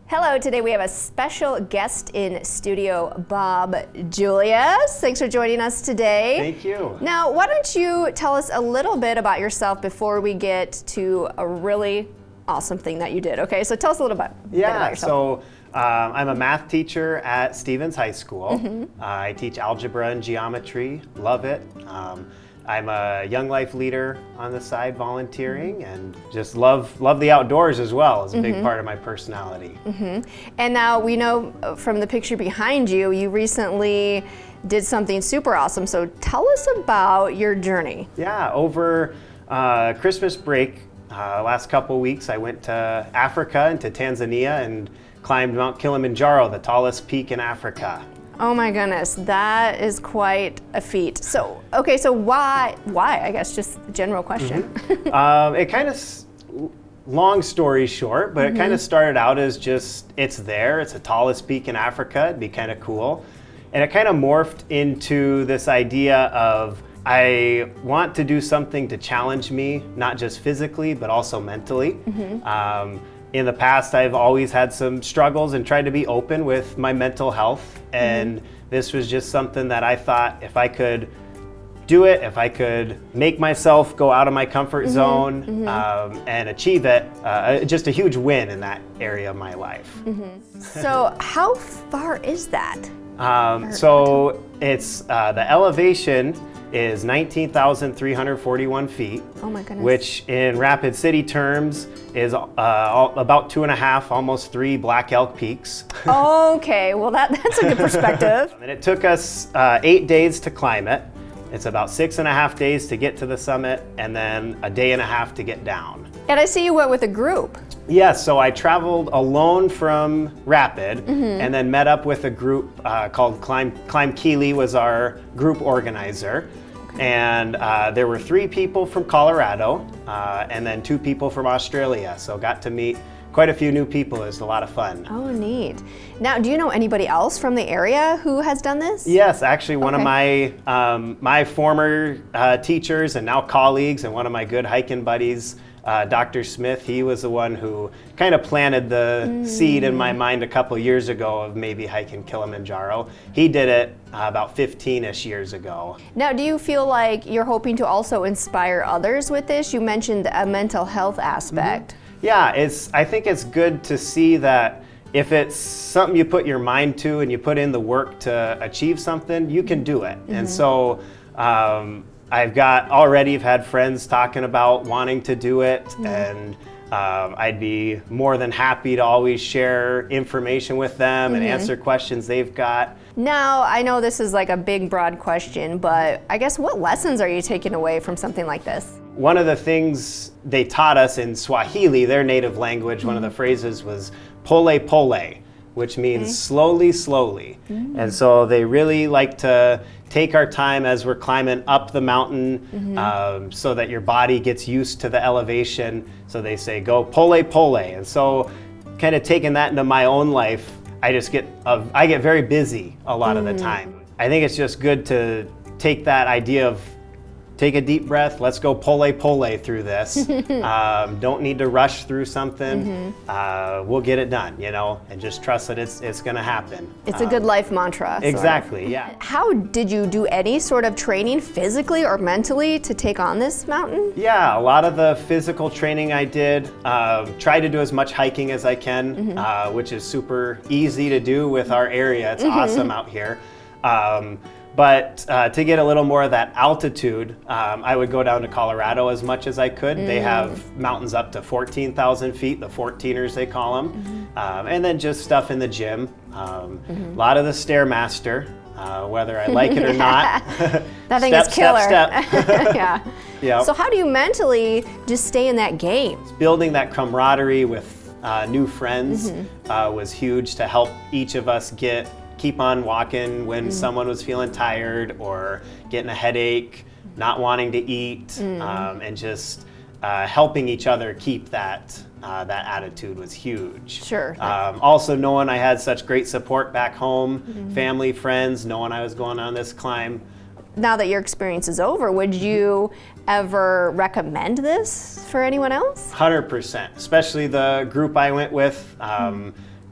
Hello, today we have a special guest in studio, Bob Julius. Thanks for joining us today. Thank you. Now, why don't you tell us a little bit about yourself before we get to a really awesome thing that you did, okay? So tell us a little bit about yourself. I'm a math teacher at Stevens High School. I teach algebra and geometry, love it. I'm a Young Life leader on the side, volunteering, and just love the outdoors as well. It's a big part of my personality. And now we know from the picture behind you, you recently did something super awesome. So tell us about your journey. Yeah, over Christmas break, last couple weeks, I went to Africa and to Tanzania and climbed Mount Kilimanjaro, the tallest peak in Africa. Oh my goodness, that is quite a feat. So, okay, so why? I guess just a general question. It kind of, long story short, but it kind of started out as just, it's the tallest peak in Africa, it'd be kind of cool. And it kind of morphed into this idea of, I want to do something to challenge me, not just physically, but also mentally. In the past, I've always had some struggles and tried to be open with my mental health. And this was just something that I thought if I could do it, if I could make myself go out of my comfort zone and achieve it, just a huge win in that area of my life. So how far is that? So it's the elevation is 19,341 feet. Oh my goodness. Which in Rapid City terms is about 2.5, almost 3 Black Elk peaks. Okay, well that's a good perspective. And it took us 8 days to climb it. It's about 6.5 days to get to the summit, and then a day and a half to get down. And I see you went with a group. Yes, so I traveled alone from Rapid and then met up with a group called Climb Kili was our group organizer. And there were 3 people from Colorado and then 2 people from Australia. So got to meet quite a few new people. It was a lot of fun. Oh, neat. Now, do you know anybody else from the area who has done this? Yes, actually one of my my former teachers and now colleagues and one of my good hiking buddies, Dr. Smith, he was the one who kind of planted the seed in my mind a couple years ago of maybe hiking Kilimanjaro. He did it about 15-ish years ago. Now, do you feel like you're hoping to also inspire others with this? You mentioned a mental health aspect. Yeah, I think it's good to see that if it's something you put your mind to and you put in the work to achieve something, you can do it. And so I've had friends talking about wanting to do it, and I'd be more than happy to always share information with them and answer questions they've got. Now, I know this is like a big, broad question, but I guess what lessons are you taking away from something like this? One of the things they taught us in Swahili, their native language, one of the phrases was pole pole, which means slowly, slowly. And so they really like to take our time as we're climbing up the mountain so that your body gets used to the elevation. So they say, go pole pole. And so kind of taking that into my own life, I get very busy a lot of the time. I think it's just good to take that idea of take a deep breath, let's go pole pole through this. Don't need to rush through something. We'll get it done, and just trust that it's gonna happen. It's a good life mantra. Exactly, yeah. How did you do any sort of training physically or mentally to take on this mountain? Yeah, a lot of the physical training I did, try to do as much hiking as I can, which is super easy to do with our area. It's awesome out here. But to get a little more of that altitude, I would go down to Colorado as much as I could. They have mountains up to 14,000 feet, the 14ers they call them. And then just stuff in the gym. A lot of the Stairmaster, whether I like it or not. That thing is killer. Step. Yeah. So how do you mentally just stay in that game? Building that camaraderie with new friends was huge to help each of us keep on walking when someone was feeling tired or getting a headache, not wanting to eat, and just helping each other keep that attitude was huge. Sure. Also knowing I had such great support back home, family, friends, knowing I was going on this climb. Now that your experience is over, would you ever recommend this for anyone else? 100%, especially the group I went with.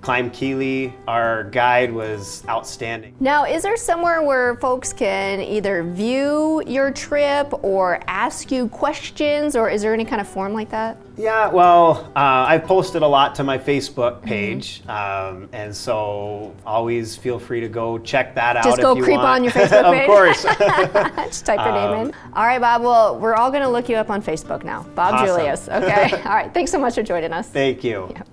climb Kili. Our guide was outstanding. Now, is there somewhere where folks can either view your trip or ask you questions, or is there any kind of form like that? Yeah, well, I've posted a lot to my Facebook page, and so always feel free to go check that out if you want. Just go creep on your Facebook page? Of course. Just type your name in. All right, Bob, well, we're all going to look you up on Facebook now. Bob Awesome. Julius, okay? All right, thanks so much for joining us. Thank you. Yeah.